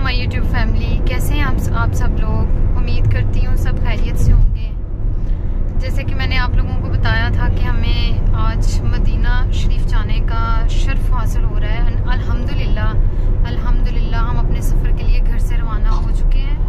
My YouTube family, कैसे हैं आप सब लोग। उम्मीद करती हूँ सब खैरियत से होंगे। जैसे कि मैंने आप लोगों को बताया था कि हमें आज मदीना शरीफ जाने का शर्फ हासिल हो रहा है। अल्हम्दुलिल्लाह अल्हम्दुलिल्लाह हम अपने सफ़र के लिए घर से रवाना हो चुके हैं।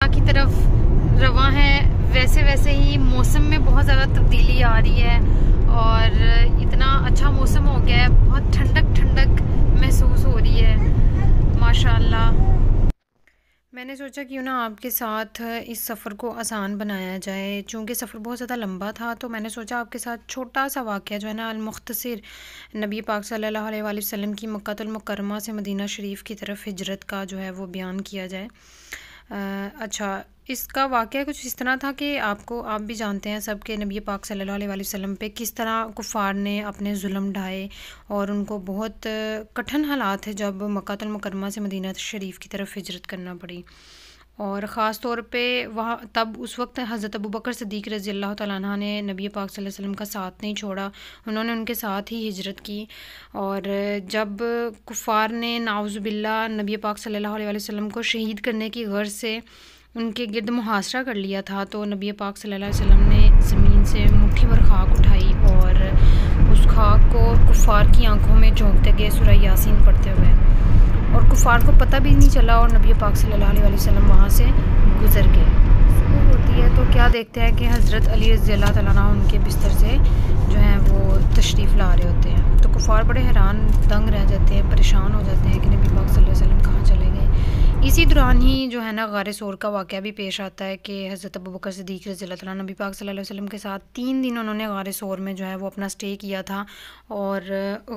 की तरफ रवां है। वैसे वैसे ही मौसम में बहुत ज़्यादा तब्दीली आ रही है और इतना अच्छा मौसम हो गया है, बहुत ठंडक ठंडक महसूस हो रही है माशाल्लाह। मैंने सोचा क्यों ना आपके साथ इस सफ़र को आसान बनाया जाए। चूँकि सफ़र बहुत ज़्यादा लंबा था तो मैंने सोचा आपके साथ छोटा सा वाक़या जो है ना अल-मुख्तसिर नबी पाक सल्लल्लाहु अलैहि वसल्लम की मक्कातुल मुकर्रमा से मदीना शरीफ की तरफ हिजरत का जो है वो बयान किया जाए। अच्छा, इसका वाक़या कुछ इस तरह था कि आप भी जानते हैं सब के नबी पाक सल्लल्लाहु अलैहि वसल्लम पे किस तरह कुफ़ार ने अपने जुल्म ढाए और उनको बहुत कठिन हालात है जब मक्कातुल मुकर्रमा से मदीना शरीफ की तरफ हिजरत करना पड़ी। और ख़ास तौर पे वहाँ तब उस वक्त हज़रत अबू बकर सिद्दीक़ रज़ी अल्लाह तआला अन्हु ने नबी पाक सल्लल्लाहु अलैहि वसल्लम का साथ नहीं छोड़ा, उन्होंने उनके साथ ही हिजरत की। और जब कुफ़ार ने नाउज़ुबिल्लाह नबी पाक सल्लल्लाहु अलैहि वसल्लम को शहीद करने की गर्ज़ से उनके गिर्द मुहासरा कर लिया था तो नबी पाक सल्लल्लाहु अलैहि वसल्लम ने ज़मीन से मुट्ठी भर खाक उठाई और उस खाक को कुफ़ार की आंखों में झोंकते गए सूरह यासीन पढ़ते हुए, और कुफ़ार को पता भी नहीं चला और नबी पाक सल्लल्लाहु अलैहि वसल्लम वहाँ से गुज़र गए। सुबह होती है तो क्या देखते हैं कि हज़रत अली रज़ी अल्लाह तआला अन्हु उनके बिस्तर से जो है वो तशरीफ़ ला रहे होते हैं। तो कुफ़ार बड़े हैरान दंग रह जाते हैं, परेशान हो जाते हैं कि नबी पाक सल्लल्लाहु अलैहि वसल्लम कहाँ चले गए। इसी दौरान ही जो है ना गारे सौर का वाक़या भी पेश आता है कि हज़रत अबू बकर सिद्दीक़ रज़ी अल्लाह तआला अन्हु नबी पाक सल्लल्लाहु अलैहि वसल्लम के साथ 3 दिन उन्होंने गारे सौर में जो है वो अपना स्टे किया था। और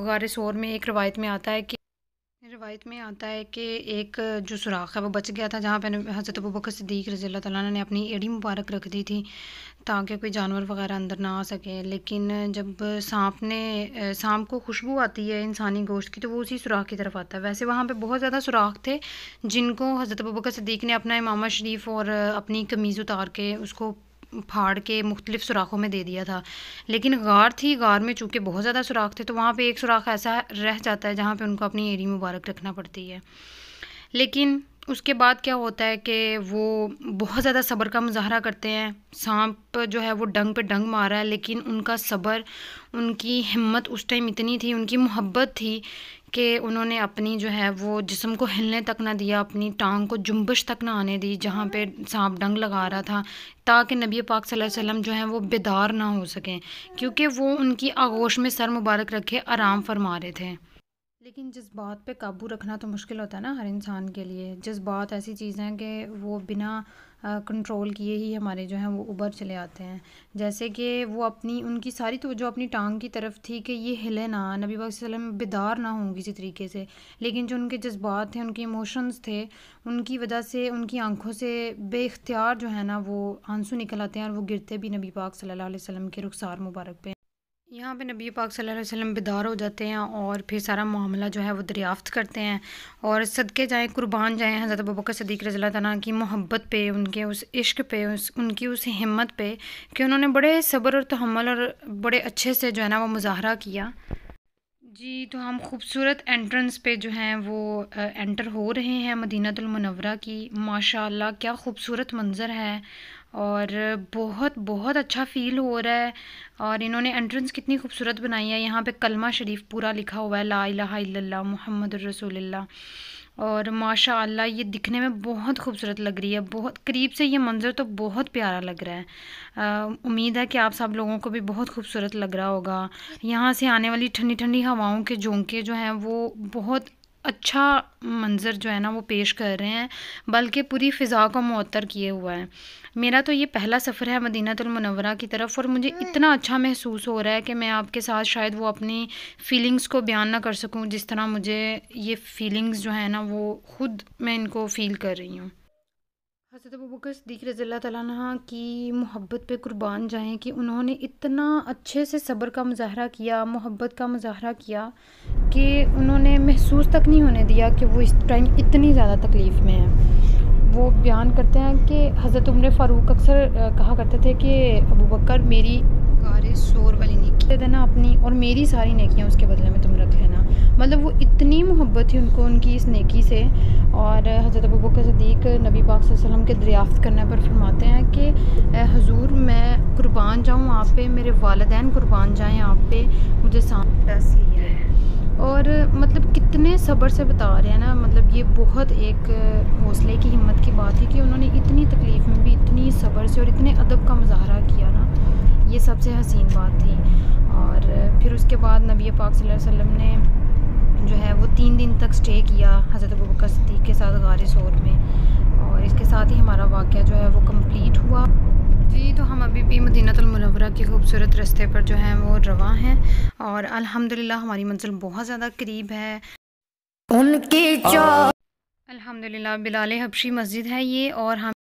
गारे सौर में एक रवायत में आता है कि एक जो सुराख है वो बच गया था जहाँ पे हज़रत अबू बकर सिद्दीक़ रज़ी अल्लाह तआला अन्हु ने अपनी एड़ी मुबारक रख दी थी ताकि कोई जानवर वगैरह अंदर ना आ सके। लेकिन जब सांप को खुशबू आती है इंसानी गोश्त की तो वो उसी सुराख की तरफ आता है। वैसे वहाँ पे बहुत ज़्यादा सुराख थे जिनको हज़रत अबू बकर सिद्दीक़ ने अपना इमामा शरीफ और अपनी कमीज़ उतार के उसको फाड़ के मुख्तलिफ़ सुराखों में दे दिया था। लेकिन गार में चूँकि बहुत ज़्यादा सुराख थे तो वहाँ पे एक सुराख ऐसा रह जाता है जहाँ पे उनको अपनी एड़ी मुबारक रखना पड़ती है। लेकिन उसके बाद क्या होता है कि वो बहुत ज़्यादा सब्र का मुज़ाहरा करते हैं। सांप जो है वो डंग पे डंग मार रहा है लेकिन उनका सब्र, उनकी हिम्मत उस टाइम इतनी थी, उनकी मोहब्बत थी कि उन्होंने अपनी जो है वो जिस्म को हिलने तक ना दिया, अपनी टांग को जुम्बश तक ना आने दी जहाँ पे सांप डंग लगा रहा था, ताकि नबी पाक सल्लल्लाहु अलैहि वसल्लम जो हैं वो बेदार ना हो सकें, क्योंकि वो उनकी आगोश में सर मुबारक रखे आराम फरमा रहे थे। लेकिन जज़्बात पे काबू रखना तो मुश्किल होता है ना हर इंसान के लिए। जज़्बात ऐसी चीज़ हैं कि वो बिना कंट्रोल किए ही हमारे जो हैं वो उभर चले आते हैं। जैसे कि वो उनकी सारी तवज्जो अपनी टांग की तरफ थी कि ये हिले ना, नबी पाक सल्लल्लाहु अलैहि वसल्लम बेदार ना हों किसी तरीके से। लेकिन जो उनके जज्बात थे, उनके इमोशंस थे, उनकी वजह से उनकी आंखों से बेख्तियार जो है ना वो आंसू निकल आते हैं और वो गिरते भी नबी पाक सल्लल्लाहु अलैहि वसल्लम के रुखसार मुबारक पे। यहाँ पे नबी पाक सल्लल्लाहु अलैहि वसल्लम बेदार हो जाते हैं और फिर सारा मामला जो है वो दरियाफ़्त करते हैं। और सदके जाएँ, कुर्बान जाएँ हज़रत अबू बकर सिद्दीक़ रज़ी अल्लाह तआला की मोहब्बत पे, उनके उस इश्क पे, उनकी उस हिम्मत पे कि उन्होंने बड़े सब्र और तहम्मुल और बड़े अच्छे से जो है ना वो मुज़ाहरा किया। जी, तो हम खूबसूरत एंट्रेंस पे जो हैं वो एंटर हो रहे हैं मदीनातुल मुनव्वरा की। माशाअल्लाह क्या खूबसूरत मंज़र है اور بہت بہت اچھا فیل ہو رہا ہے. اور انہوں نے انٹرنس کتنی خوبصورت بنائی ہے. یہاں پہ کلمہ شریف پورا لکھا ہوا ہے، لا الہ الا اللہ محمد الرسول اللہ. اور ماشاء اللہ یہ دکھنے میں بہت خوبصورت لگ رہی ہے. بہت قریب سے یہ منظر تو بہت پیارا لگ رہا ہے. امید ہے کہ آپ سب لوگوں کو بھی بہت خوبصورت لگ رہا ہوگا. یہاں سے آنے والی ٹھنڈی ٹھنڈی ہواؤں کے جھونکے جو ہیں وہ بہت اچھا منظر جو ہے نا وہ پیش کر رہے ہیں، بلکہ پوری فضا کو معطر کیے ہوا ہے. میرا تو یہ پہلا سفر ہے مدینہ المنورہ کی طرف، اور مجھے اتنا اچھا محسوس ہو رہا ہے کہ میں آپ کے ساتھ شاید وہ اپنی فیلنگز کو بیان نہ کر سکوں جس طرح مجھے یہ فیلنگز جو ہیں نا وہ خود میں ان کو فیل کر رہی ہوں. حضرت ابوبکر صدیق رضی اللہ تعالیٰ عنہ کی محبت پہ قربان جائیں کہ انہوں نے اتنا اچھے سے صبر کا مظاہرہ کیا، محبت کا مظاہرہ کیا کہ انہوں نے محسوس تک نہیں ہونے دیا کہ وہ اس ٹائم اتنی زیادہ تکلیف میں ہیں. وہ بیان کرتے ہیں کہ حضرت عمر فاروق اکثر کہا کرتے تھے کہ ابوبکر میری غار سور والی نیکی دے دینا اپنی، اور میری ساری نیکیاں اس کے بدلے میں تم رکھ لینا. مطلب وہ اتنی محبت تھی ان کو ان کی اس نیکی سے. اور حضرت ابوبکر صدیق نبی پاک صلی اللہ علیہ وسلم کے دریافت کرنے پر فرماتے ہیں کہ حضور میں قربان جاؤں آپ پہ، میرے والدین قربان جائیں آپ پہ، مجھے سامنے رس لیا ہے. اور مطلب کتنے صبر سے بتا رہے ہیں نا. مطلب یہ بہت ایک حوصلے کی ہمت کی بات تھی کہ انہوں نے اتنی تکلیف میں بھی اتنی صبر سے اور اتنے ادب کا مظاہرہ کیا نا. یہ سب سے حسین بات تھی. اور پھر اس کے بعد نبی پاک صلی اللہ علیہ وسلم نے جو ہے وہ 3 دن تک سٹے کیا حضرت ابوبکر صدیق کے ساتھ غار ثور میں. اور اس کے ساتھ ہی ہمارا واقعہ جو ہے وہ کمپلیٹ ہوا. جی تو ہم ابھی بھی مدینہ المنورہ کے خوبصورت رستے پر جو ہیں وہ رواں ہیں، اور الحمدللہ ہماری منزل بہت زیادہ قریب ہے. ان کی الحمدللہ بلال حبشی مسجد ہے یہ، اور ہم